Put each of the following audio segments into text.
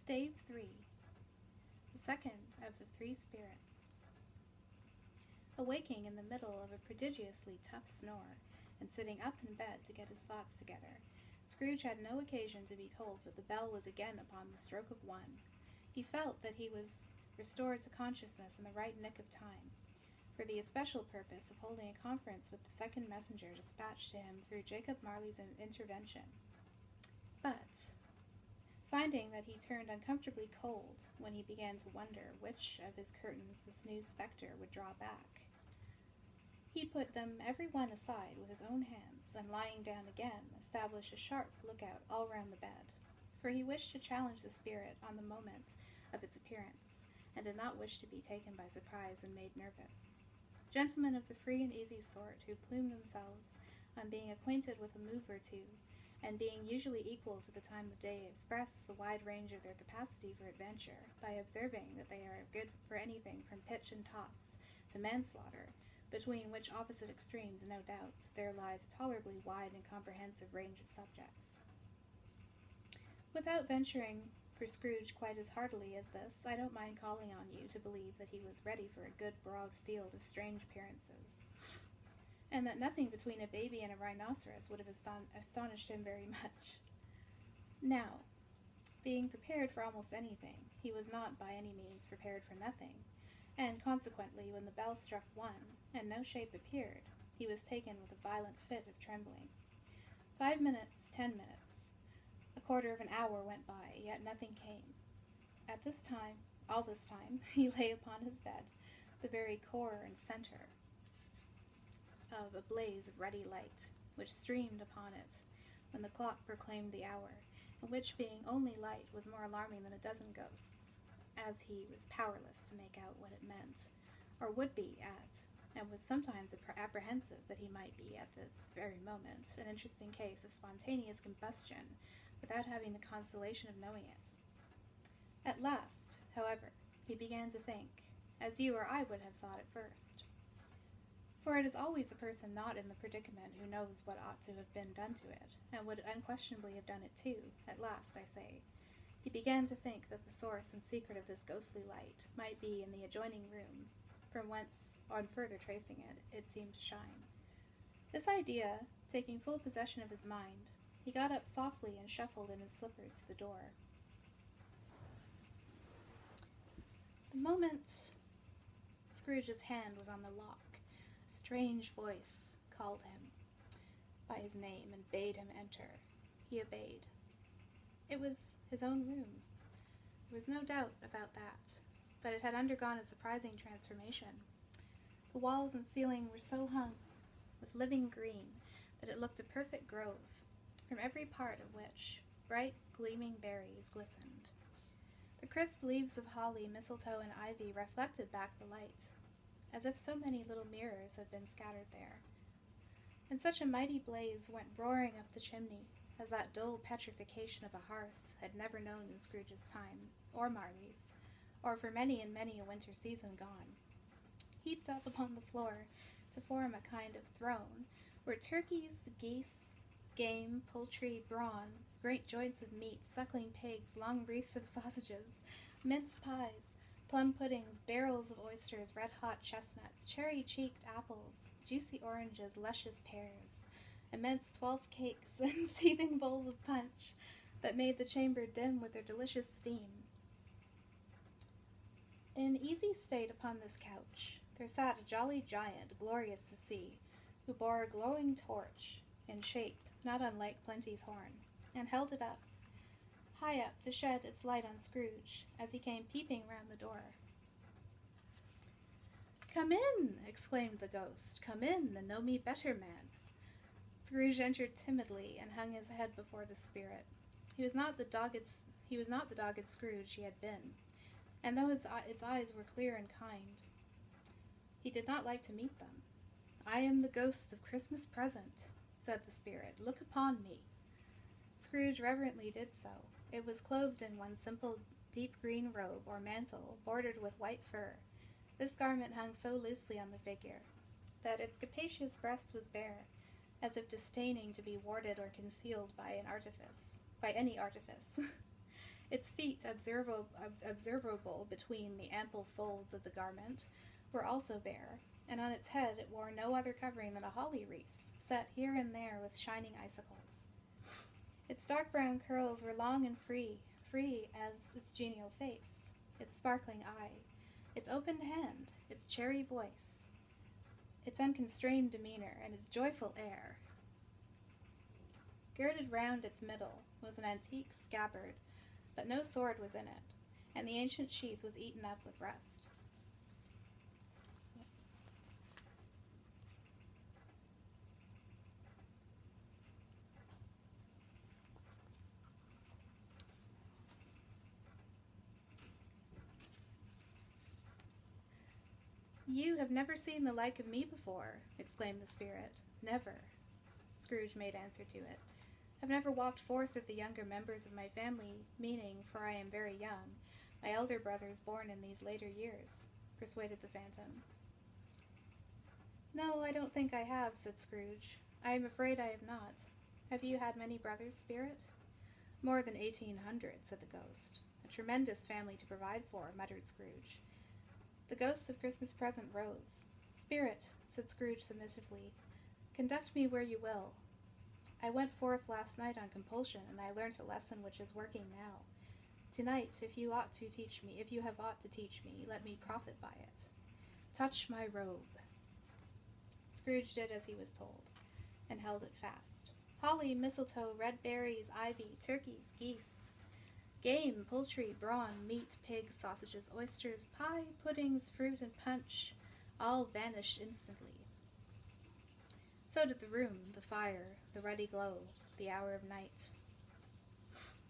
Stave 3, the second of the three spirits. Awaking in the middle of a prodigiously tough snore, and sitting up in bed to get his thoughts together, Scrooge had no occasion to be told that the bell was again upon the stroke of 1. He felt that he was restored to consciousness in the right nick of time, for the especial purpose of holding a conference with the second messenger dispatched to him through Jacob Marley's intervention. But, finding that he turned uncomfortably cold when he began to wonder which of his curtains this new spectre would draw back, he put them every one aside with his own hands, and lying down again, established a sharp lookout all round the bed, for he wished to challenge the spirit on the moment of its appearance, and did not wish to be taken by surprise and made nervous. Gentlemen of the free and easy sort, who plume themselves on being acquainted with a move or two, and being usually equal to the time of day, express the wide range of their capacity for adventure by observing that they are good for anything from pitch and toss to manslaughter, between which opposite extremes, no doubt, there lies a tolerably wide and comprehensive range of subjects. Without venturing for Scrooge quite as heartily as this, I don't mind calling on you to believe that he was ready for a good broad field of strange appearances, and that nothing between a baby and a rhinoceros would have astonished him very much. Now, being prepared for almost anything, he was not by any means prepared for nothing, and consequently, when the bell struck 1, and no shape appeared, he was taken with a violent fit of trembling. 5 minutes, 10 minutes, a quarter of an hour went by, yet nothing came. All this time, he lay upon his bed, the very core and center of a blaze of ruddy light, which streamed upon it when the clock proclaimed the hour, and which, being only light, was more alarming than a dozen ghosts, as he was powerless to make out what it meant, or would be at, and was sometimes apprehensive that he might be, at this very moment, an interesting case of spontaneous combustion, without having the consolation of knowing it. At last, however, he began to think, as you or I would have thought at first. For it is always the person not in the predicament who knows what ought to have been done to it, and would unquestionably have done it too, at last, I say. He began to think that the source and secret of this ghostly light might be in the adjoining room, from whence, on further tracing it, it seemed to shine. This idea, taking full possession of his mind, he got up softly and shuffled in his slippers to the door. The moment Scrooge's hand was on the lock, a strange voice called him by his name and bade him enter. He obeyed. It was his own room. There was no doubt about that, but it had undergone a surprising transformation. The walls and ceiling were so hung with living green that it looked a perfect grove, from every part of which bright, gleaming berries glistened. The crisp leaves of holly, mistletoe, and ivy reflected back the light, as if so many little mirrors had been scattered there. And such a mighty blaze went roaring up the chimney, as that dull petrification of a hearth had never known in Scrooge's time, or Marley's, or for many and many a winter season gone, heaped up upon the floor to form a kind of throne, where turkeys, geese, game, poultry, brawn, great joints of meat, suckling pigs, long wreaths of sausages, mince pies, plum puddings, barrels of oysters, red-hot chestnuts, cherry-cheeked apples, juicy oranges, luscious pears, immense swelf cakes, and seething bowls of punch that made the chamber dim with their delicious steam. In easy state upon this couch there sat a jolly giant, glorious to see, who bore a glowing torch, in shape not unlike Plenty's horn, and held it up, high up, to shed its light on Scrooge, as he came peeping round the door. "Come in," exclaimed the ghost, "come in, and know me better, man." Scrooge entered timidly, and hung his head before the spirit. He was not the dogged Scrooge he had been, and though its eyes were clear and kind, he did not like to meet them. "I am the ghost of Christmas present," said the spirit. "Look upon me." Scrooge reverently did so. It was clothed in one simple deep green robe or mantle, bordered with white fur. This garment hung so loosely on the figure that its capacious breast was bare, as if disdaining to be warded or concealed by any artifice. Its feet, observable between the ample folds of the garment, were also bare, and on its head it wore no other covering than a holly wreath, set here and there with shining icicles. Its dark brown curls were long and free as its genial face, its sparkling eye, its opened hand, its cherry voice, its unconstrained demeanor, and its joyful air. Girded round its middle was an antique scabbard, but no sword was in it, and the ancient sheath was eaten up with rust. "You have never seen the like of me before," exclaimed the spirit. "Never," Scrooge made answer to it. "Have never walked forth with the younger members of my family, meaning, for I am very young, my elder brothers born in these later years," persuaded the phantom. "No, I don't think I have," said Scrooge. "I am afraid I have not. Have you had many brothers, spirit?" "More than 1800, said the ghost. "A tremendous family to provide for," muttered Scrooge. The ghost of Christmas present rose. "Spirit," said Scrooge submissively, "conduct me where you will. I went forth last night on compulsion, and I learnt a lesson which is working now. Tonight, if you have aught to teach me, let me profit by it. Touch my robe." Scrooge did as he was told, and held it fast. Holly, mistletoe, red berries, ivy, turkeys, geese, game, poultry, brawn, meat, pigs, sausages, oysters, pie, puddings, fruit, and punch, all vanished instantly. So did the room, the fire, the ruddy glow, the hour of night.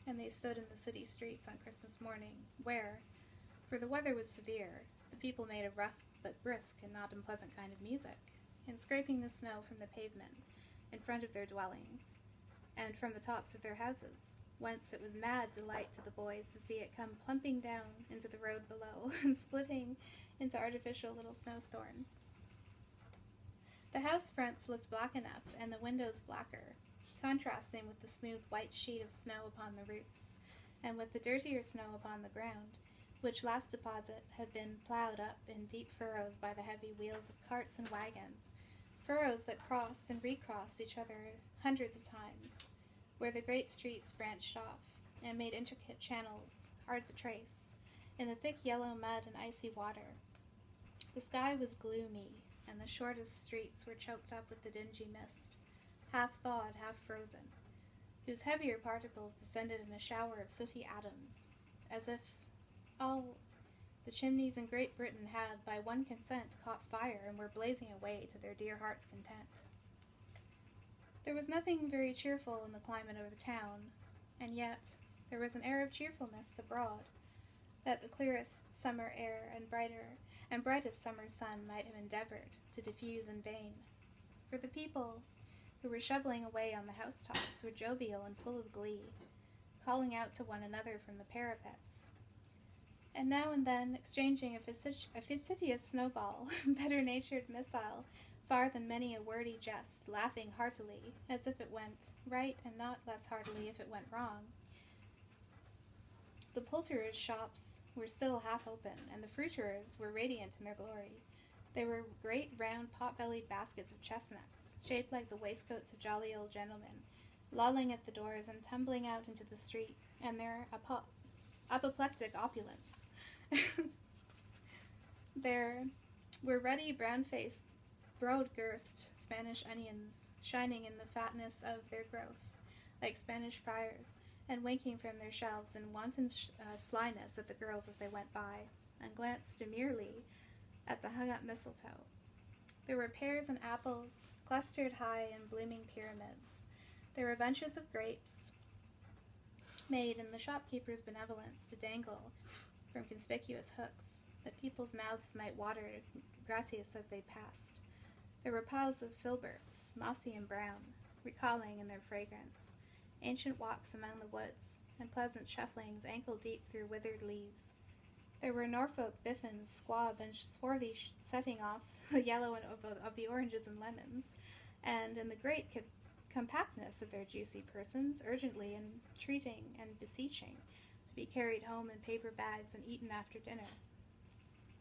And they stood in the city streets on Christmas morning, where, for the weather was severe, the people made a rough but brisk and not unpleasant kind of music, in scraping the snow from the pavement in front of their dwellings, and from the tops of their houses, whence it was mad delight to the boys to see it come plumping down into the road below, and splitting into artificial little snowstorms. The house fronts looked black enough, and the windows blacker, contrasting with the smooth white sheet of snow upon the roofs, and with the dirtier snow upon the ground, which last deposit had been ploughed up in deep furrows by the heavy wheels of carts and wagons, furrows that crossed and recrossed each other hundreds of times, where the great streets branched off, and made intricate channels, hard to trace, in the thick yellow mud and icy water. The sky was gloomy, and the shortest streets were choked up with the dingy mist, half thawed, half frozen, whose heavier particles descended in a shower of sooty atoms, as if all the chimneys in Great Britain had, by one consent, caught fire and were blazing away to their dear heart's content. There was nothing very cheerful in the climate of the town, and yet there was an air of cheerfulness abroad, that the clearest summer air and brightest summer sun might have endeavored to diffuse in vain. For the people who were shoveling away on the housetops were jovial and full of glee, calling out to one another from the parapets, and now and then exchanging a facetious snowball, better-natured missile, far than many a wordy jest, laughing heartily, as if it went right, and not less heartily if it went wrong. The poulterers' shops were still half open, and the fruiterers were radiant in their glory. There were great round pot-bellied baskets of chestnuts, shaped like the waistcoats of jolly old gentlemen, lolling at the doors and tumbling out into the street, and their apoplectic opulence. There were ruddy, brown-faced, broad-girthed Spanish onions, shining in the fatness of their growth, like Spanish friars, and winking from their shelves in wanton slyness at the girls as they went by, and glanced demurely at the hung-up mistletoe. There were pears and apples, clustered high in blooming pyramids. There were bunches of grapes, made in the shopkeeper's benevolence to dangle from conspicuous hooks, that people's mouths might water gratis as they passed. There were piles of filberts, mossy and brown, recalling in their fragrance ancient walks among the woods, and pleasant shufflings ankle-deep through withered leaves. There were Norfolk biffins, squab, and swarthy setting off the yellow of the oranges and lemons, and in the great compactness of their juicy persons, urgently entreating and beseeching to to be carried home in paper bags and eaten after dinner.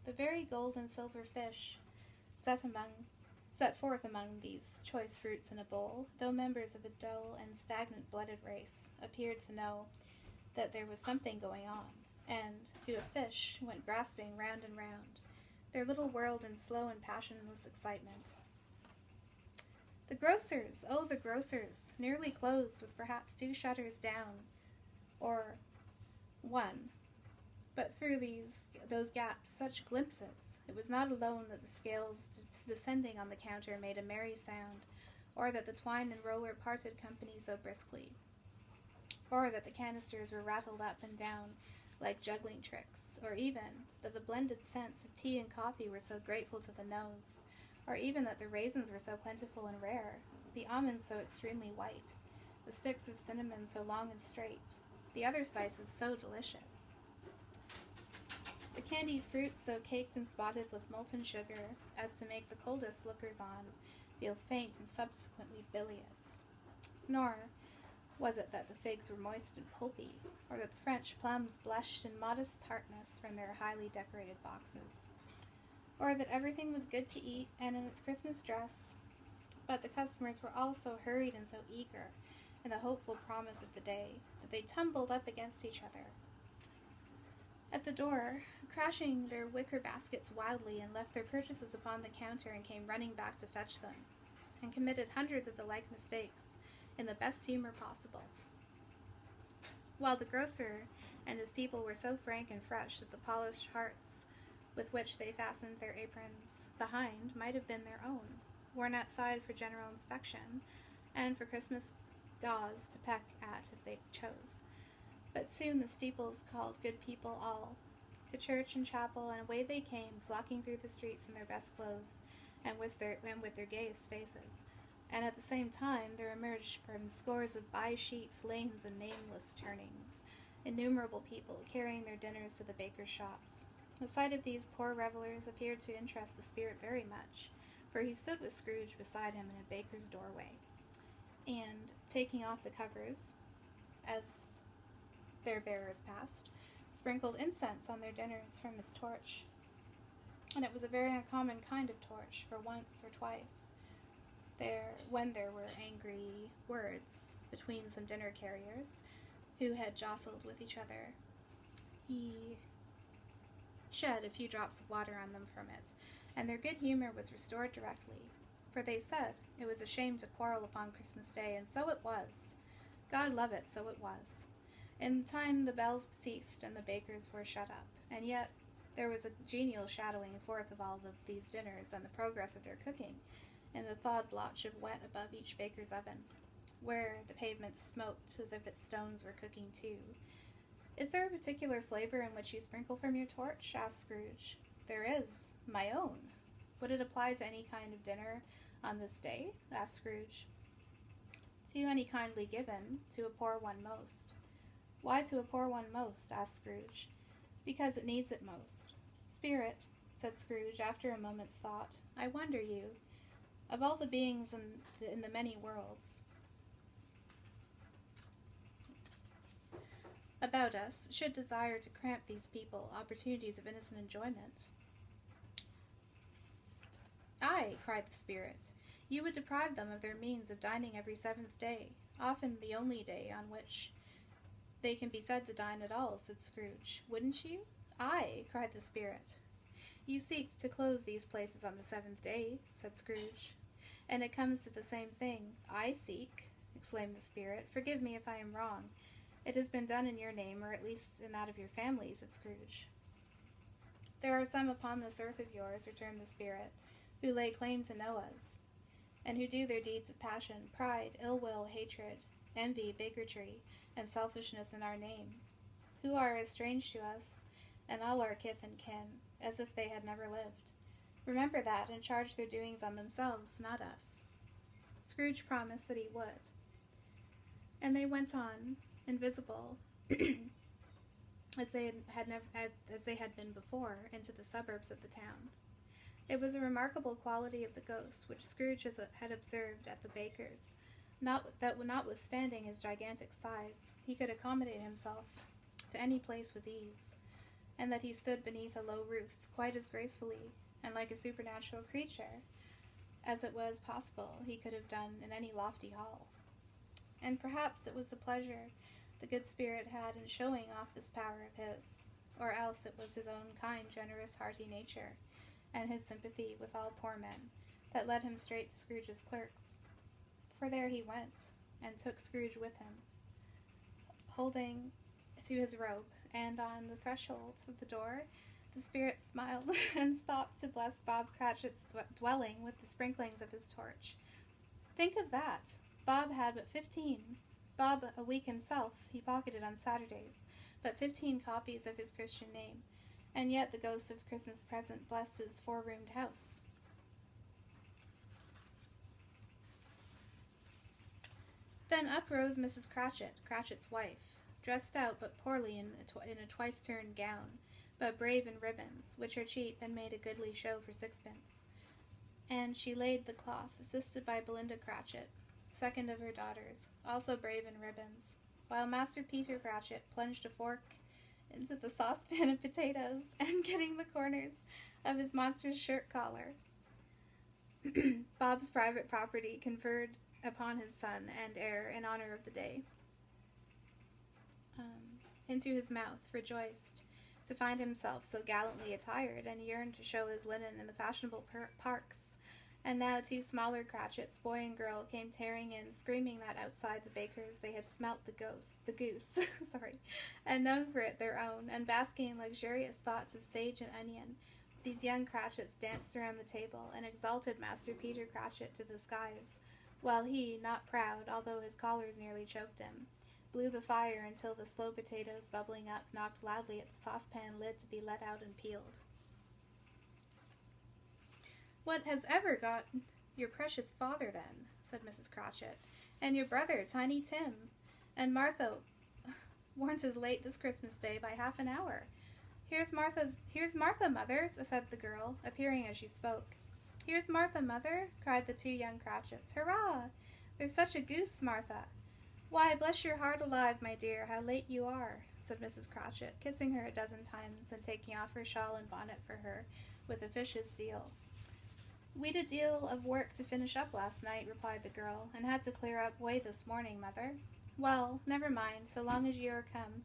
The very gold and silver fish set forth among these choice fruits in a bowl, though members of a dull and stagnant-blooded race, appeared to know that there was something going on, and, to a fish, went grasping round and round, their little world in slow and passionless excitement. The grocers! Oh, the grocers! Nearly closed, with perhaps 2 shutters down, or 1. But through those gaps, such glimpses! It was not alone that the scales descending on the counter made a merry sound, or that the twine and roller parted company so briskly, or that the canisters were rattled up and down like juggling tricks, or even that the blended scents of tea and coffee were so grateful to the nose, or even that the raisins were so plentiful and rare, the almonds so extremely white, the sticks of cinnamon so long and straight, the other spices so delicious, the candied fruits so caked and spotted with molten sugar as to make the coldest lookers-on feel faint and subsequently bilious. Nor was it that the figs were moist and pulpy, or that the French plums blushed in modest tartness from their highly decorated boxes, or that everything was good to eat and in its Christmas dress, but the customers were all so hurried and so eager in the hopeful promise of the day that they tumbled up against each other at the door, crashing their wicker baskets wildly, and left their purchases upon the counter and came running back to fetch them, and committed hundreds of the like mistakes in the best humor possible, while the grocer and his people were so frank and fresh that the polished hearts with which they fastened their aprons behind might have been their own, worn outside for general inspection, and for Christmas daws to peck at if they chose. But soon the steeples called good people all to church and chapel, and away they came, flocking through the streets in their best clothes, and with their gayest faces. And at the same time there emerged from scores of by-sheets, lanes, and nameless turnings, innumerable people carrying their dinners to the bakers' shops. The sight of these poor revelers appeared to interest the spirit very much, for he stood with Scrooge beside him in a baker's doorway, and, taking off the covers, as their bearers passed, sprinkled incense on their dinners from his torch. And it was a very uncommon kind of torch, for once or twice, when there were angry words between some dinner carriers who had jostled with each other, he shed a few drops of water on them from it, and their good humor was restored directly, for they said it was a shame to quarrel upon Christmas Day, and so it was. God love it, so it was. In time the bells ceased and the bakers were shut up, and yet there was a genial shadowing forth of all these dinners and the progress of their cooking, in the thawed blotch of wet above each baker's oven, where the pavement smoked as if its stones were cooking too. "Is there a particular flavor in which you sprinkle from your torch?" asked Scrooge. "There is. My own." "Would it apply to any kind of dinner on this day?" asked Scrooge. "To any kindly given, to a poor one most." "Why to a poor one most?" asked Scrooge. "Because it needs it most." "Spirit," said Scrooge, after a moment's thought, "I wonder you, of all the beings in the many worlds about us, should desire to cramp these people opportunities of innocent enjoyment." "Aye," cried the spirit, "you would deprive them of their means of dining every 7th day, often the only day on which they can be said to dine at all," said Scrooge. "Wouldn't you?" "Aye," cried the spirit. "You seek to close these places on the 7th day," said Scrooge. "And it comes to the same thing. I seek," exclaimed the spirit. "Forgive me if I am wrong. It has been done in your name, or at least in that of your family," said Scrooge. "There are some upon this earth of yours," returned the spirit, "who lay claim to know us, and who do their deeds of passion, pride, ill will, hatred, envy, bigotry, and selfishness in our name, who are as strange to us and all our kith and kin as if they had never lived. Remember that, and charge their doings on themselves, not us." Scrooge promised that he would, and they went on, invisible, as they had been before, into the suburbs of the town. It was a remarkable quality of the ghost which Scrooge had observed at the baker's, notwithstanding his gigantic size, he could accommodate himself to any place with ease, and that he stood beneath a low roof quite as gracefully and like a supernatural creature as it was possible he could have done in any lofty hall. And perhaps it was the pleasure the good spirit had in showing off this power of his, or else it was his own kind, generous, hearty nature, and his sympathy with all poor men, that led him straight to Scrooge's clerks. For there he went, and took Scrooge with him, holding to his robe, and on the threshold of the door the spirit smiled and stopped to bless Bob Cratchit's dwelling with the sprinklings of his torch. Think of that! Bob had but 15. Bob, a week himself, he pocketed on Saturdays, but 15 copies of his Christian name, and yet the ghost of Christmas present blessed his 4-roomed house. Then up rose Mrs. Cratchit, Cratchit's wife, dressed out but poorly in a twice-turned gown, but brave in ribbons, which are cheap and made a goodly show for 6pence. And she laid the cloth, assisted by Belinda Cratchit, second of her daughters, also brave in ribbons, while Master Peter Cratchit plunged a fork into the saucepan of potatoes, and getting the corners of his monstrous shirt collar, Bob's private property, conferred upon his son and heir in honor of the day, into his mouth, rejoiced to find himself so gallantly attired, and yearned to show his linen in the fashionable parks. And now 2 smaller Cratchits, boy and girl, came tearing in, screaming that outside the baker's they had smelt the goose, and known for it their own, and basking in luxurious thoughts of sage and onion. These young Cratchits danced around the table, and exalted Master Peter Cratchit to the skies, while he, not proud, although his collars nearly choked him, blew the fire until the slow potatoes, bubbling up, knocked loudly at the saucepan lid to be let out and peeled. "What has ever got your precious father, then?" said Mrs. Cratchit. "And your brother, Tiny Tim? And Martha warn't as late this Christmas Day by half an hour. Here's Martha, mother," said the girl, appearing as she spoke. "Here's Martha, mother," cried the 2 young Cratchits. "Hurrah! There's such a goose, Martha." "Why, bless your heart alive, my dear, how late you are," said Mrs. Cratchit, kissing her a dozen times, and taking off her shawl and bonnet for her with officious zeal. "We'd a deal of work to finish up last night," replied the girl, "and had to clear up way this morning, mother." "Well, never mind, so long as you are come,"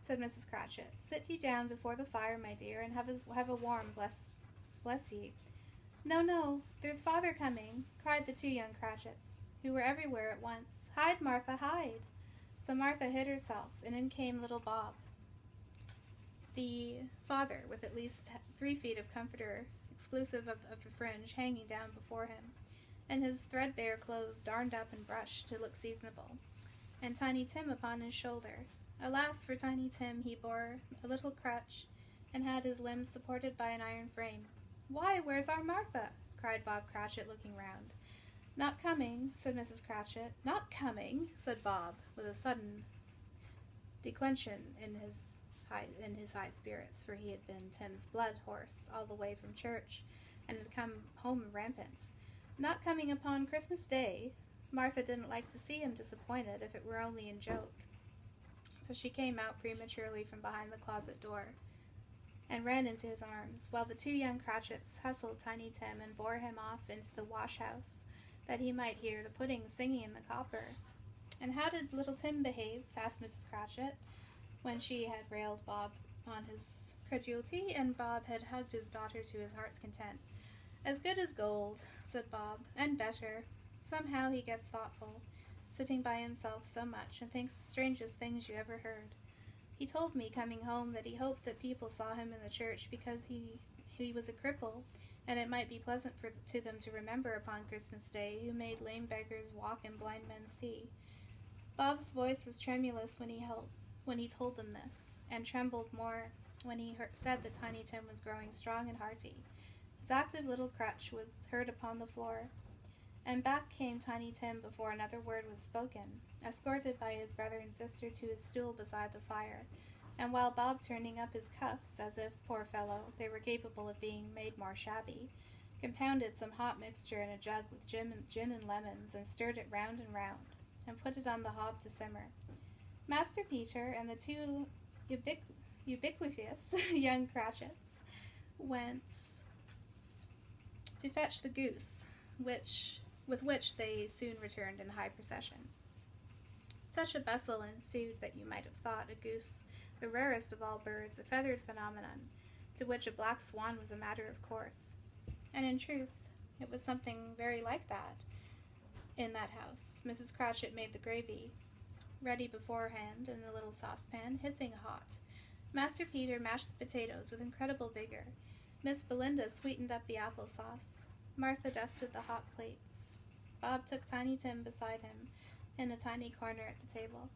said Mrs. Cratchit. "Sit ye down before the fire, my dear, and have a warm, bless ye." "No, no, there's father coming," cried the 2 young Cratchits, who were everywhere at once. "Hide, Martha, hide!" So Martha hid herself, and in came little Bob, the father, with at least 3 feet of comforter, exclusive of a fringe, hanging down before him, and his threadbare clothes darned up and brushed to look seasonable, and Tiny Tim upon his shoulder. Alas for Tiny Tim, he bore a little crutch, and had his limbs supported by an iron frame. "Why, where's our Martha?" cried Bob Cratchit, looking round. "Not coming," said Mrs. Cratchit. "Not coming," said Bob, with a sudden declension in his high spirits, for he had been Tim's blood horse all the way from church, and had come home rampant. "Not coming upon Christmas Day?" Martha didn't like to see him disappointed, if it were only in joke, so she came out prematurely from behind the closet door, and ran into his arms, while the 2 young Cratchits hustled Tiny Tim and bore him off into the wash-house, that he might hear the pudding singing in the copper. "And how did little Tim behave?" asked Mrs. Cratchit, when she had railed Bob on his credulity, and Bob had hugged his daughter to his heart's content. "As good as gold," said Bob, "and better. Somehow he gets thoughtful, sitting by himself so much, and thinks the strangest things you ever heard. He told me, coming home, that he hoped that people saw him in the church because he was a cripple, and it might be pleasant to them to remember upon Christmas Day who made lame beggars walk and blind men see." Bob's voice was tremulous when he told them this, and trembled more when he said that Tiny Tim was growing strong and hearty. His active little crutch was heard upon the floor, and back came Tiny Tim before another word was spoken, escorted by his brother and sister to his stool beside the fire, and while Bob, turning up his cuffs, as if, poor fellow, they were capable of being made more shabby, compounded some hot mixture in a jug with gin and lemons, and stirred it round and round, and put it on the hob to simmer. Master Peter and the 2 ubiquitous young Cratchits went to fetch the goose, with which they soon returned in high procession. Such a bustle ensued that you might have thought a goose the rarest of all birds, a feathered phenomenon, to which a black swan was a matter of course. And in truth, it was something very like that. In that house, Mrs. Cratchit made the gravy, ready beforehand in a little saucepan, hissing hot. Master Peter mashed the potatoes with incredible vigor. Miss Belinda sweetened up the applesauce. Martha dusted the hot plates. Bob took Tiny Tim beside him in a tiny corner at the table.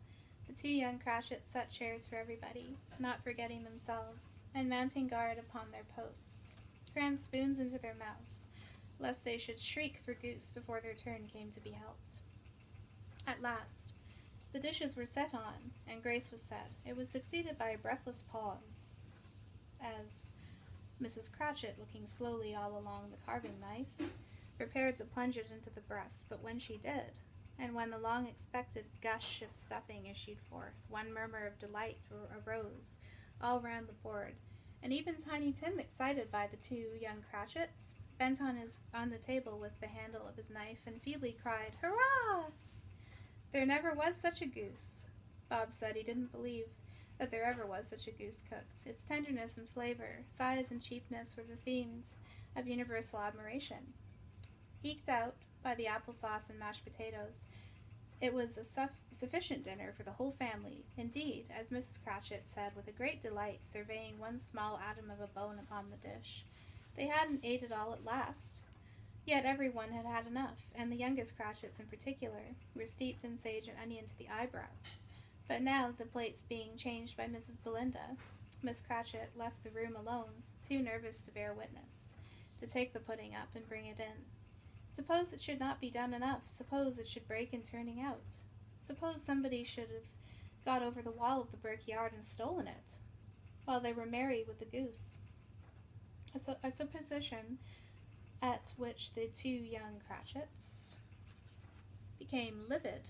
The two young Cratchits set chairs for everybody, not forgetting themselves, and mounting guard upon their posts, crammed spoons into their mouths, lest they should shriek for goose before their turn came to be helped. At last, the dishes were set on, and grace was said. It was succeeded by a breathless pause, as Mrs. Cratchit, looking slowly all along the carving knife, prepared to plunge it into the breast, but when she did, and when the long-expected gush of stuffing issued forth, one murmur of delight arose all round the board, and even Tiny Tim, excited by the two young Cratchits, bent on the table with the handle of his knife, and feebly cried, "Hurrah!" "There never was such a goose." Bob said he didn't believe that there ever was such a goose cooked. Its tenderness and flavor, size and cheapness were the themes of universal admiration. Eked out by the applesauce and mashed potatoes, it was a sufficient dinner for the whole family. Indeed, as Mrs. Cratchit said with a great delight, surveying one small atom of a bone upon the dish, they hadn't ate it all at last. Yet every one had had enough, and the youngest Cratchits in particular were steeped in sage and onion to the eyebrows. But now, the plates being changed by Mrs. Belinda, Miss Cratchit left the room alone, too nervous to bear witness, to take the pudding up and bring it in. Suppose it should not be done enough. Suppose it should break in turning out. Suppose somebody should have got over the wall of the brick yard and stolen it, while they were merry with the goose. A supposition at which the two young Cratchits became livid.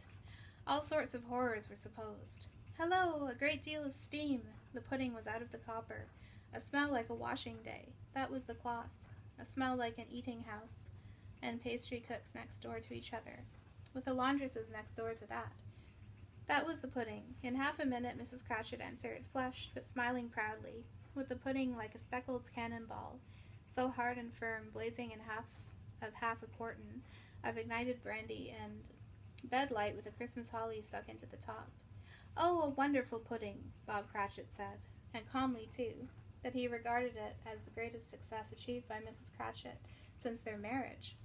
All sorts of horrors were supposed. Hello! A great deal of steam. The pudding was out of the copper. A smell like a washing day. That was the cloth. A smell like an eating house, and pastry cooks next door to each other, with the laundresses next door to that. That was the pudding. In half a minute Mrs. Cratchit entered, flushed but smiling proudly, with the pudding like a speckled cannonball, so hard and firm, blazing in half a quartern of ignited brandy, and bedlight with a Christmas holly stuck into the top. "Oh, a wonderful pudding," Bob Cratchit said, and calmly too, that he regarded it as the greatest success achieved by Mrs. Cratchit since their marriage.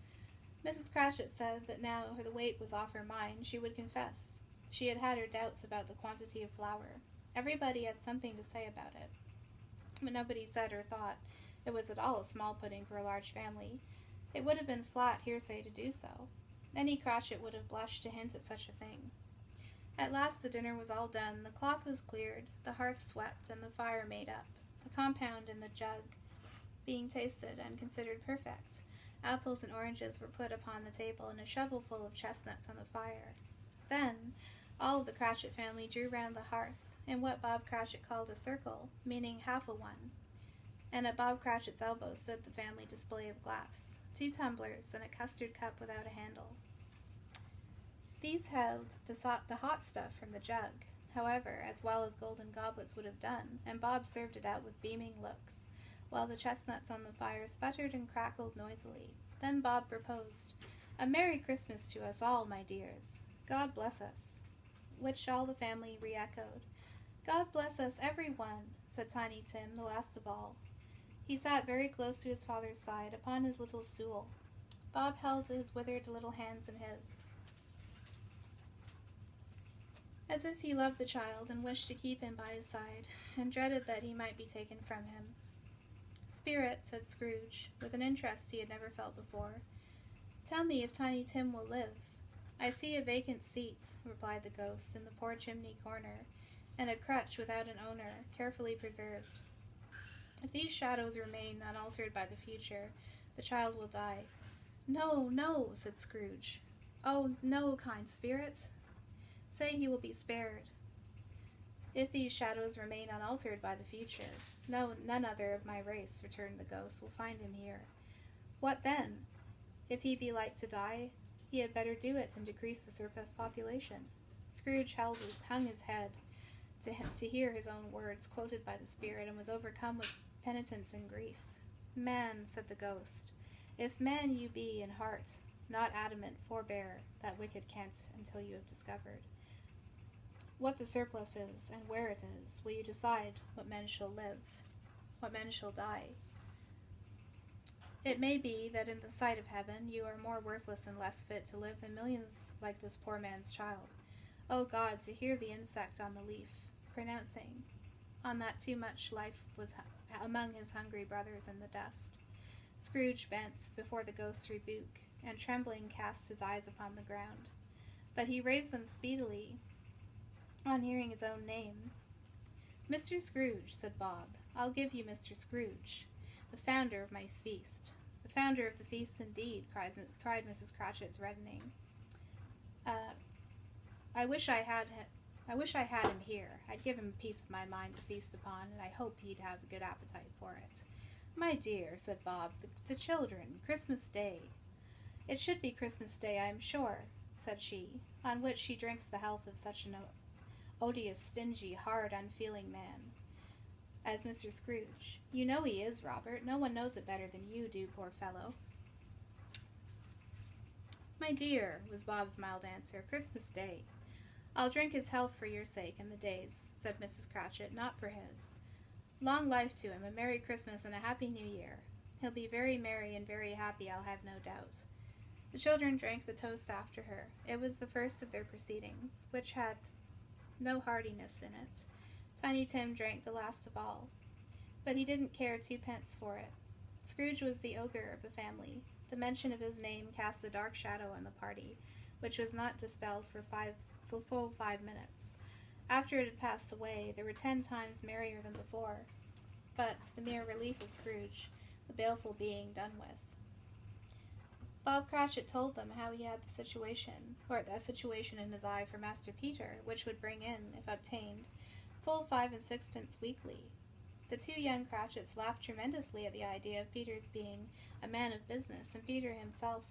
Mrs. Cratchit said that now the weight was off her mind, she would confess. She had had her doubts about the quantity of flour. Everybody had something to say about it, but nobody said or thought it was at all a small pudding for a large family. It would have been flat hearsay to do so. Any Cratchit would have blushed to hint at such a thing. At last the dinner was all done, the cloth was cleared, the hearth swept, and the fire made up, the compound in the jug being tasted and considered perfect. Apples and oranges were put upon the table, and a shovelful of chestnuts on the fire. Then all of the Cratchit family drew round the hearth, in what Bob Cratchit called a circle, meaning half a one, and at Bob Cratchit's elbow stood the family display of glass, 2 tumblers, and a custard cup without a handle. These held the hot stuff from the jug, however, as well as golden goblets would have done, and Bob served it out with beaming looks, while the chestnuts on the fire sputtered and crackled noisily. Then Bob proposed, "A Merry Christmas to us all, my dears. God bless us," which all the family re-echoed. "God bless us, every one," said Tiny Tim, the last of all. He sat very close to his father's side, upon his little stool. Bob held his withered little hands in his, as if he loved the child and wished to keep him by his side, and dreaded that he might be taken from him. "Spirit," said Scrooge, with an interest he had never felt before, "tell me if Tiny Tim will live." "I see a vacant seat," replied the ghost, "in the poor chimney corner, and a crutch without an owner, carefully preserved. If these shadows remain unaltered by the future, the child will die." "No, no," said Scrooge. "Oh, no, kind spirit. Say he will be spared. If these shadows remain unaltered by the future, none other of my race, returned the ghost, will find him here. What then? If he be like to die, he had better do it and decrease the surplus population. Scrooge hung his head to hear his own words quoted by the spirit, and was overcome with penitence and grief. Man, said the ghost, if man you be in heart, not adamant, forbear that wicked cant until you have discovered what the surplus is, and where it is, will you decide what men shall live, what men shall die. It may be that in the sight of heaven you are more worthless and less fit to live than millions like this poor man's child. O God, to hear the insect on the leaf, pronouncing on that too much life was among his hungry brothers in the dust. Scrooge bent before the ghost's rebuke, and trembling cast his eyes upon the ground. But he raised them speedily on hearing his own name. Mr. Scrooge, said Bob, I'll give you Mr. Scrooge, the founder of my feast. The founder of the feast, indeed, cried Mrs. Cratchit, reddening. I wish I had him here. I'd give him a piece of my mind to feast upon, and I hope he'd have a good appetite for it. My dear, said Bob, the children, Christmas Day. It should be Christmas Day, I am sure, said she, on which she drinks the health of such an odious, stingy, hard, unfeeling man as Mr. Scrooge. You know he is, Robert. No one knows it better than you do, poor fellow. My dear, was Bob's mild answer, Christmas Day. I'll drink his health for your sake and the day's, said Mrs. Cratchit, not for his. Long life to him, a Merry Christmas and a Happy New Year. He'll be very merry and very happy, I'll have no doubt. The children drank the toast after her. It was the first of their proceedings, which had no heartiness in it. Tiny Tim drank the last of all, but he didn't care twopence for it. Scrooge was the ogre of the family. The mention of his name cast a dark shadow on the party, which was not dispelled for full 5 minutes. After it had passed away, they were 10 times merrier than before, but the mere relief of Scrooge, the baleful being, done with. Bob Cratchit told them how he had the situation in his eye for Master Peter, which would bring in, if obtained, full 5 and 6pence weekly. The 2 young Cratchits laughed tremendously at the idea of Peter's being a man of business, and Peter himself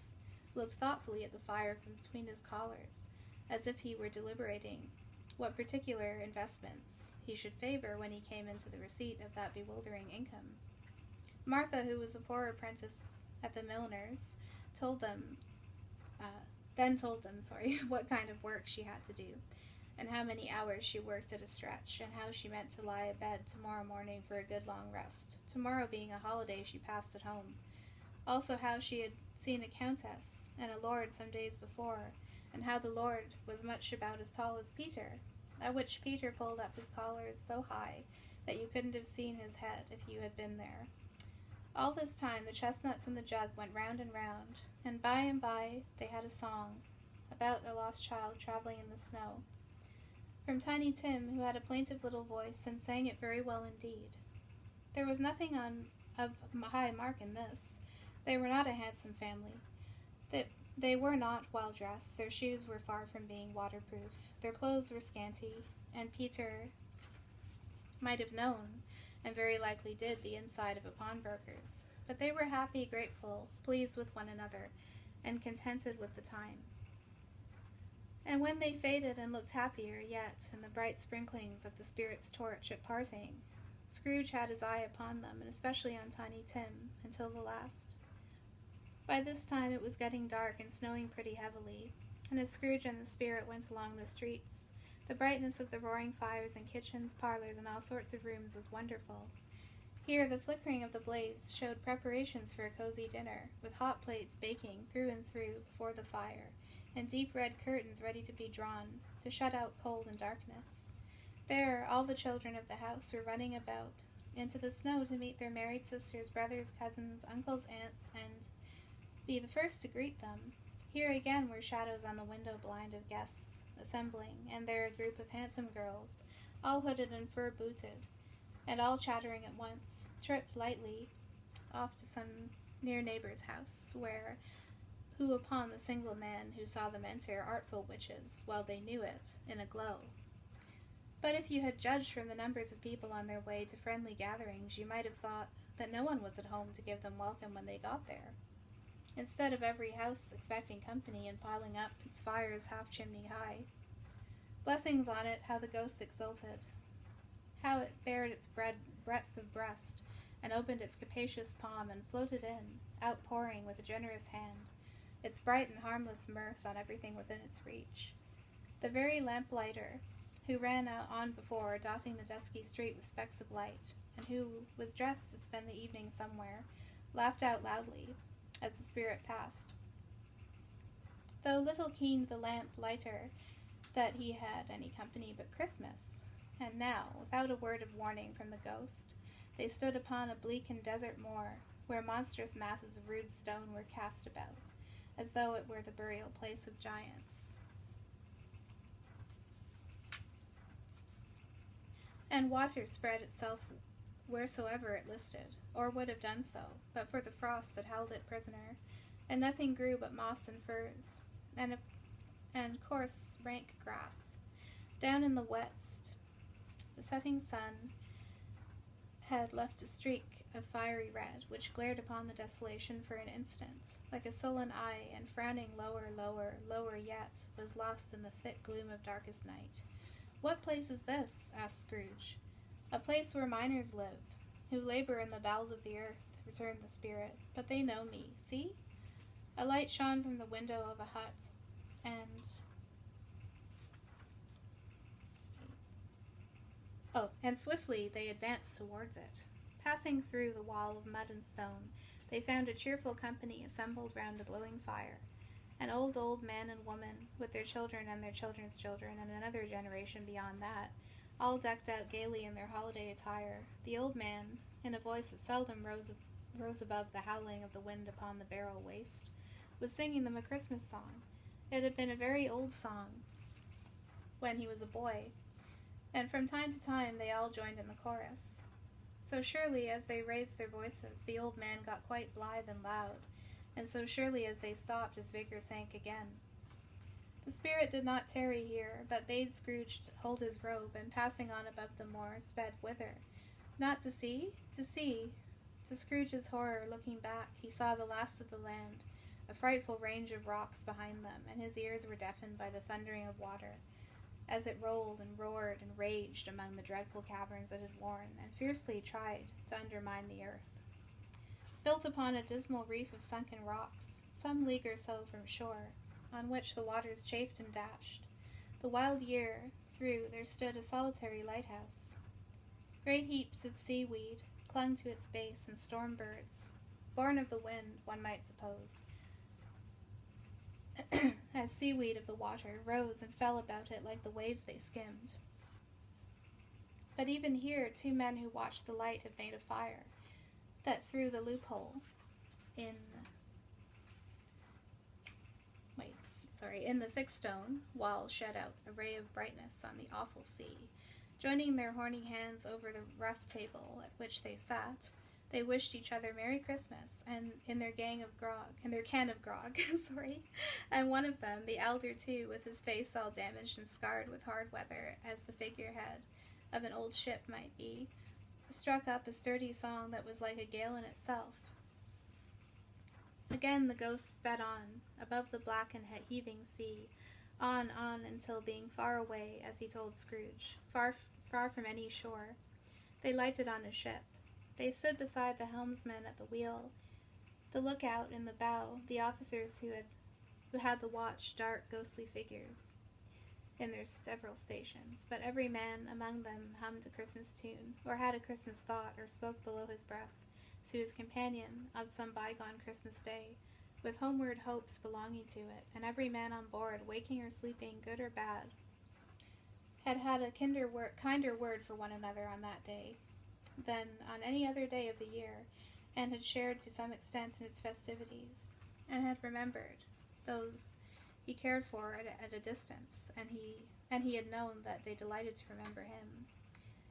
looked thoughtfully at the fire from between his collars, as if he were deliberating what particular investments he should favor when he came into the receipt of that bewildering income. Martha, who was a poor apprentice at the milliner's, told them what kind of work she had to do, and how many hours she worked at a stretch, and how she meant to lie abed tomorrow morning for a good long rest, tomorrow being a holiday she passed at home. Also how she had seen a countess and a lord some days before, and how the lord was much about as tall as Peter, at which Peter pulled up his collars so high that you couldn't have seen his head if you had been there. All this time the chestnuts in the jug went round and by they had a song about a lost child traveling in the snow, from Tiny Tim, who had a plaintive little voice and sang it very well indeed. There was nothing of high mark in this. They were not a handsome family. They were not well dressed. Their shoes were far from being waterproof. Their clothes were scanty, and Peter might have known, and very likely did, the inside of a pawnbroker's. But they were happy, grateful, pleased with one another, and contented with the time. And when they faded and looked happier yet in the bright sprinklings of the spirit's torch at parting, Scrooge had his eye upon them, and especially on Tiny Tim, until the last. By this time it was getting dark and snowing pretty heavily, and as Scrooge and the spirit went along the streets, the brightness of the roaring fires in kitchens, parlors, and all sorts of rooms was wonderful. Here the flickering of the blaze showed preparations for a cozy dinner, with hot plates baking through and through before the fire, and deep red curtains ready to be drawn to shut out cold and darkness. There all the children of the house were running about into the snow to meet their married sisters, brothers, cousins, uncles, aunts, and be the first to greet them. Here again were shadows on the window blind of guests assembling, and there a group of handsome girls, all hooded and fur-booted, and all chattering at once, tripped lightly off to some near neighbor's house, who upon the single man who saw them enter, artful witches, while they knew it, in a glow. But if you had judged from the numbers of people on their way to friendly gatherings, you might have thought that no one was at home to give them welcome when they got there. Instead of every house expecting company and piling up its fires half-chimney high. Blessings on it, how the ghost exulted, how it bared its breadth of breast, and opened its capacious palm and floated in, outpouring with a generous hand, its bright and harmless mirth on everything within its reach. The very lamplighter, who ran out on before, dotting the dusky street with specks of light, and who was dressed to spend the evening somewhere, laughed out loudly as the spirit passed. Though little keened the lamplighter that he had any company but Christmas, and now, without a word of warning from the ghost, they stood upon a bleak and desert moor, where monstrous masses of rude stone were cast about, as though it were the burial place of giants. And water spread itself wheresoever it listed, or would have done so, but for the frost that held it prisoner, and nothing grew but moss and furze, and coarse, rank grass. Down in the west, the setting sun had left a streak of fiery red, which glared upon the desolation for an instant, like a sullen eye, and frowning lower, lower, lower yet, was lost in the thick gloom of darkest night. "What place is this?" asked Scrooge. "A place where miners live, who labor in the bowels of the earth," returned the spirit. "But they know me. See?" A light shone from the window of a hut, and swiftly they advanced towards it. Passing through the wall of mud and stone, they found a cheerful company assembled round a glowing fire. An old man and woman, with their children and their children's children, and another generation beyond that, all decked out gaily in their holiday attire. The old man, in a voice that seldom rose above the howling of the wind upon the barrel waste, was singing them a Christmas song. It had been a very old song when he was a boy, and from time to time they all joined in the chorus. So surely as they raised their voices, the old man got quite blithe and loud, and so surely as they stopped, his vigor sank again. The spirit did not tarry here, but bade Scrooge hold his robe, and passing on above the moor, sped whither? Not to see? To see. To Scrooge's horror, looking back, he saw the last of the land, a frightful range of rocks behind them, and his ears were deafened by the thundering of water, as it rolled and roared and raged among the dreadful caverns it had worn, and fiercely tried to undermine the earth. Built upon a dismal reef of sunken rocks, some league or so from shore, on which the waters chafed and dashed, the wild year through there stood a solitary lighthouse. Great heaps of seaweed clung to its base, and storm birds, born of the wind, one might suppose, as seaweed of the water, rose and fell about it like the waves they skimmed. But even here 2 men who watched the light had made a fire, that through the loophole in the thick stone wall shed out a ray of brightness on the awful sea. Joining their horny hands over the rough table at which they sat, they wished each other Merry Christmas, and in their can of grog, and one of them, the elder too, with his face all damaged and scarred with hard weather, as the figurehead of an old ship might be, struck up a sturdy song that was like a gale in itself. Again the ghost sped on, above the black and heaving sea, on, until being far away, as he told Scrooge, far from any shore, they lighted on a ship. They stood beside the helmsman at the wheel, the lookout in the bow, the officers who had the watch, dark, ghostly figures in their several stations, but every man among them hummed a Christmas tune, or had a Christmas thought, or spoke below his breath to his companion of some bygone Christmas day, with homeward hopes belonging to it, and every man on board, waking or sleeping, good or bad, had a kinder word for one another on that day than on any other day of the year, and had shared to some extent in its festivities, and had remembered those he cared for at a distance, and he had known that they delighted to remember him.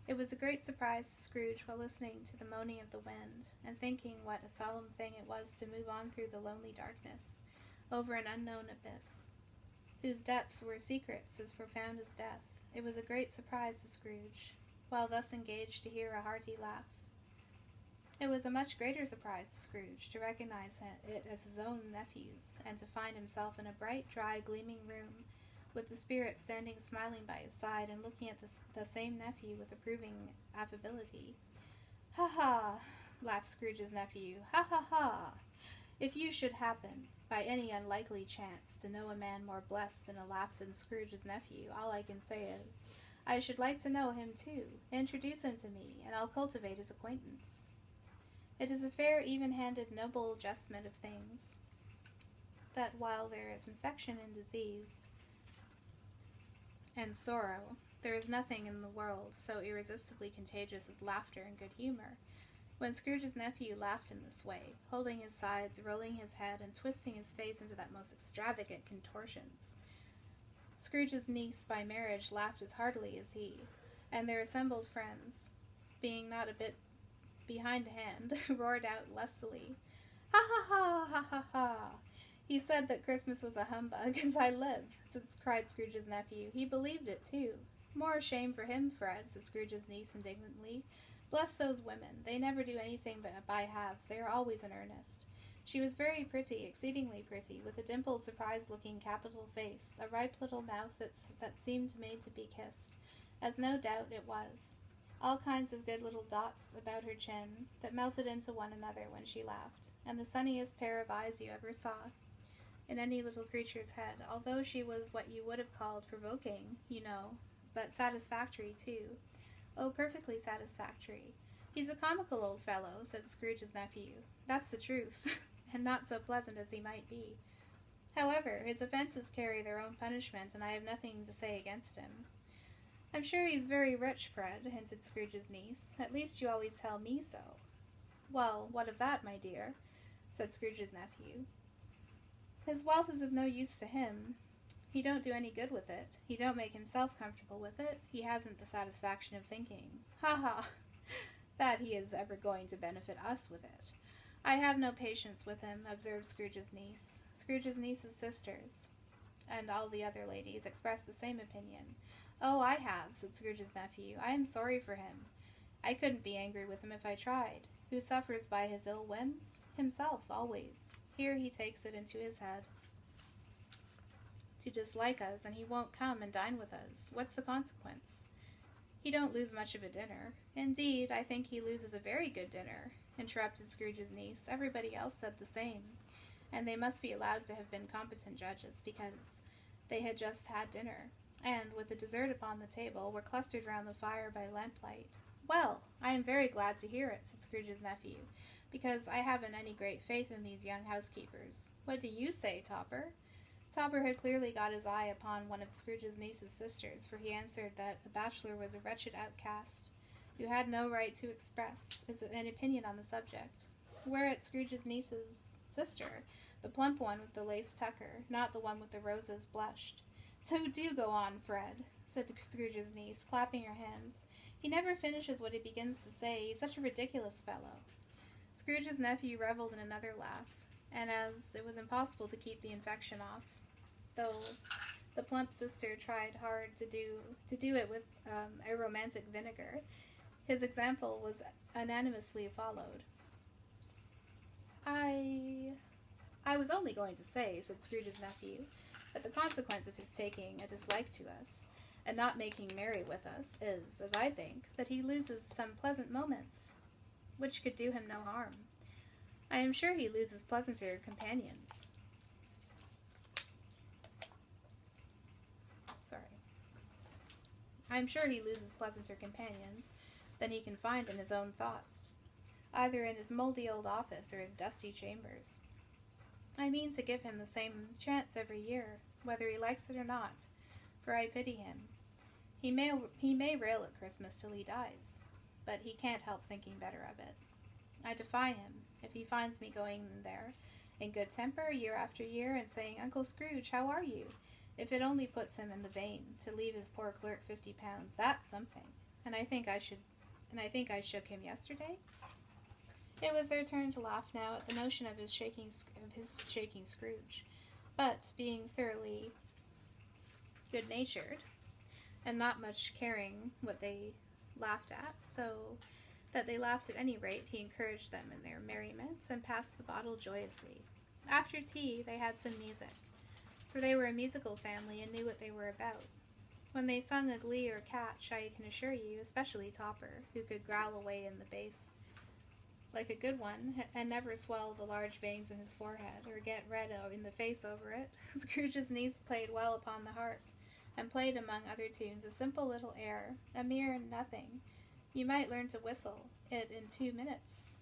It was a great surprise to Scrooge, while listening to the moaning of the wind, and thinking what a solemn thing it was to move on through the lonely darkness, over an unknown abyss, whose depths were secrets as profound as death, It was a great surprise to Scrooge, while thus engaged, to hear a hearty laugh. It was a much greater surprise to Scrooge to recognize it as his own nephew's, and to find himself in a bright, dry, gleaming room, with the Spirit standing smiling by his side and looking at the same nephew with approving affability. "Ha ha!" laughed Scrooge's nephew. "Ha ha ha! If you should happen, by any unlikely chance, to know a man more blessed in a laugh than Scrooge's nephew, all I can say is, I should like to know him too. Introduce him to me, and I'll cultivate his acquaintance. It is a fair, even-handed, noble adjustment of things, that while there is infection and disease and sorrow, there is nothing in the world so irresistibly contagious as laughter and good humor." When Scrooge's nephew laughed in this way, holding his sides, rolling his head, and twisting his face into that most extravagant contortions, Scrooge's niece by marriage laughed as heartily as he, and their assembled friends, being not a bit behindhand, roared out lustily, "Ha ha ha! Ha ha ha! He said that Christmas was a humbug, as I live," cried Scrooge's nephew. "He believed it, too." "More shame for him, Fred," said Scrooge's niece indignantly. "Bless those women. They never do anything but by halves. They are always in earnest." She was very pretty, exceedingly pretty, with a dimpled, surprised-looking, capital face, a ripe little mouth that seemed made to be kissed, as no doubt it was. All kinds of good little dots about her chin, that melted into one another when she laughed, and the sunniest pair of eyes you ever saw in any little creature's head, although she was what you would have called provoking, you know, but satisfactory, too. Oh, perfectly satisfactory. "He's a comical old fellow," said Scrooge's nephew. "That's the truth, and not so pleasant as he might be. However, his offenses carry their own punishment, and I have nothing to say against him." "I'm sure he's very rich, Fred," hinted Scrooge's niece. "At least you always tell me so." "Well, what of that, my dear?" said Scrooge's nephew. "His wealth is of no use to him. He don't do any good with it. He don't make himself comfortable with it. He hasn't the satisfaction of thinking, ha ha, that he is ever going to benefit us with it." "I have no patience with him," observed Scrooge's niece. Scrooge's niece's sisters, and all the other ladies, expressed the same opinion. "Oh, I have," said Scrooge's nephew. "I am sorry for him. I couldn't be angry with him if I tried. Who suffers by his ill whims? Himself, always. Here he takes it into his head to dislike us, and he won't come and dine with us. What's the consequence? He don't lose much of a dinner." "Indeed, I think he loses a very good dinner," interrupted Scrooge's niece. Everybody else said the same, and they must be allowed to have been competent judges, because they had just had dinner, and, with the dessert upon the table, were clustered round the fire by lamplight. "Well, I am very glad to hear it," said Scrooge's nephew, "because I haven't any great faith in these young housekeepers. What do you say, Topper?" Topper had clearly got his eye upon one of Scrooge's niece's sisters, for he answered that a bachelor was a wretched outcast, who had no right to express an opinion on the subject. Whereat Scrooge's niece's sister, the plump one with the lace tucker, not the one with the roses, blushed. "So do go on, Fred," said Scrooge's niece, clapping her hands. "He never finishes what he begins to say. He's such a ridiculous fellow." Scrooge's nephew revelled in another laugh, and as it was impossible to keep the infection off, though the plump sister tried hard to do it with a romantic vinegar, his example was unanimously followed. I was only going to say," said Scrooge's nephew, "that the consequence of his taking a dislike to us, and not making merry with us, is, as I think, that he loses some pleasant moments, which could do him no harm. I am sure he loses pleasanter companions. I am sure he loses pleasanter companions than he can find in his own thoughts, either in his mouldy old office or his dusty chambers. I mean to give him the same chance every year, whether he likes it or not, for I pity him. He may rail at Christmas till he dies, but he can't help thinking better of it. I defy him, if he finds me going in there, in good temper, year after year, and saying, 'Uncle Scrooge, how are you?' If it only puts him in the vein to leave his poor clerk £50, that's something. And I think I shook him yesterday." It was their turn to laugh now at the notion of his shaking Scrooge, but being thoroughly good-natured, and not much caring what they laughed at, so that they laughed at any rate, he encouraged them in their merriment, and passed the bottle joyously. After tea, they had some music, for they were a musical family and knew what they were about. When they sung a glee or catch, I can assure you, especially Topper, who could growl away in the bass like a good one, and never swell the large veins in his forehead, or get red in the face over it, Scrooge's niece played well upon the harp, and played among other tunes a simple little air, a mere nothing. You might learn to whistle it in 2 minutes,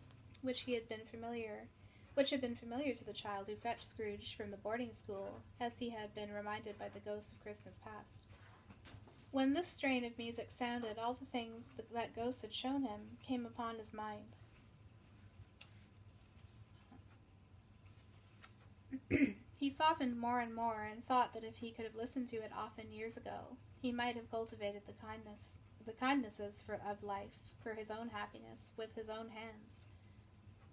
which had been familiar to the child who fetched Scrooge from the boarding school, as he had been reminded by the ghost of Christmas past. When this strain of music sounded, all the things that ghost had shown him came upon his mind. He softened more and more, and thought that if he could have listened to it often years ago, he might have cultivated the kindnesses of life for his own happiness with his own hands,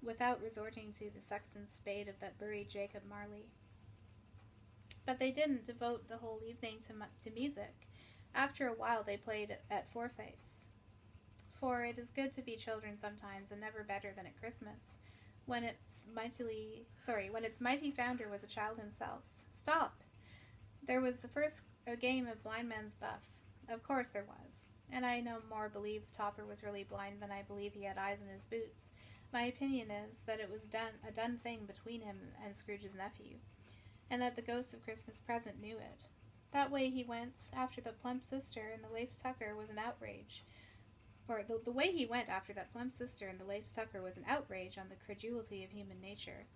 without resorting to the sexton's spade of that buried Jacob Marley. But they didn't devote the whole evening to music. After a while they played at forfeits. For it is good to be children sometimes, and never better than at Christmas, when its mighty founder was a child himself. Stop! There was first a game of blindman's buff. Of course there was. And I no more believe Topper was really blind than I believe he had eyes in his boots. My opinion is that it was a done thing between him and Scrooge's nephew, and that the ghost of Christmas present knew it. That way he went after the plump sister and the lace tucker was an outrage. Or the way he went after that plump sister and the lace tucker was an outrage on the credulity of human nature.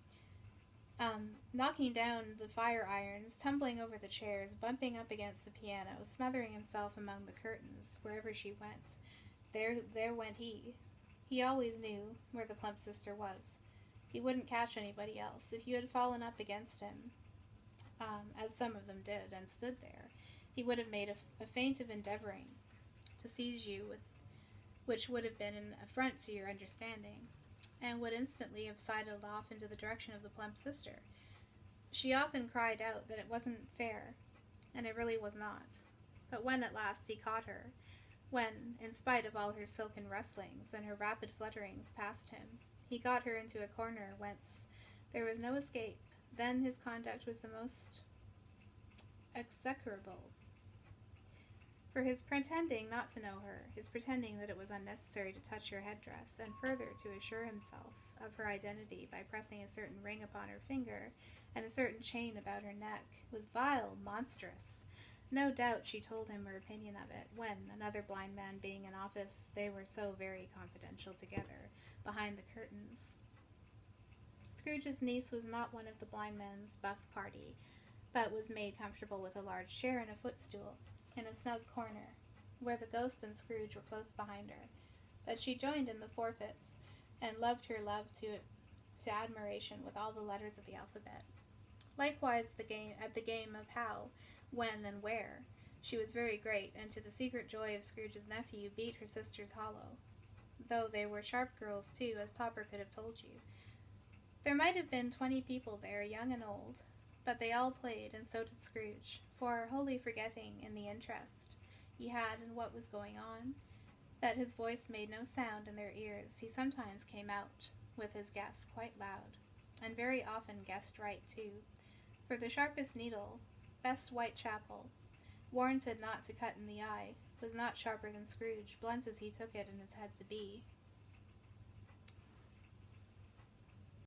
Knocking down the fire irons, tumbling over the chairs, bumping up against the piano, smothering himself among the curtains, wherever she went. There went he. He always knew where the plump sister was. He wouldn't catch anybody else. If you had fallen up against him, as some of them did, and stood there, he would have made a feint of endeavoring to seize you, which would have been an affront to your understanding, and would instantly have sidled off into the direction of the plump sister. She often cried out that it wasn't fair, and it really was not. But when at last he caught her, when, in spite of all her silken rustlings and her rapid flutterings past him, he got her into a corner whence there was no escape, then his conduct was the most execrable. For his pretending not to know her, his pretending that it was unnecessary to touch her headdress, and further to assure himself of her identity by pressing a certain ring upon her finger and a certain chain about her neck, was vile, monstrous. No doubt she told him her opinion of it, when, another blind man being in office, they were so very confidential together, behind the curtains. Scrooge's niece was not one of the blind man's buff party, but was made comfortable with a large chair and a footstool, in a snug corner, where the ghost and Scrooge were close behind her. But she joined in the forfeits, and loved her love to admiration with all the letters of the alphabet. Likewise at the game of how, when, and where, she was very great, and to the secret joy of Scrooge's nephew beat her sisters hollow, though they were sharp girls too, as Topper could have told you. There might have been 20 people there, young and old, but they all played, and so did Scrooge, for, wholly forgetting, in the interest he had in what was going on, that his voice made no sound in their ears, he sometimes came out with his guess quite loud, and very often guessed right too, for the sharpest needle, best Whitechapel, warranted not to cut in the eye, was not sharper than Scrooge, blunt as he took it in his head to be.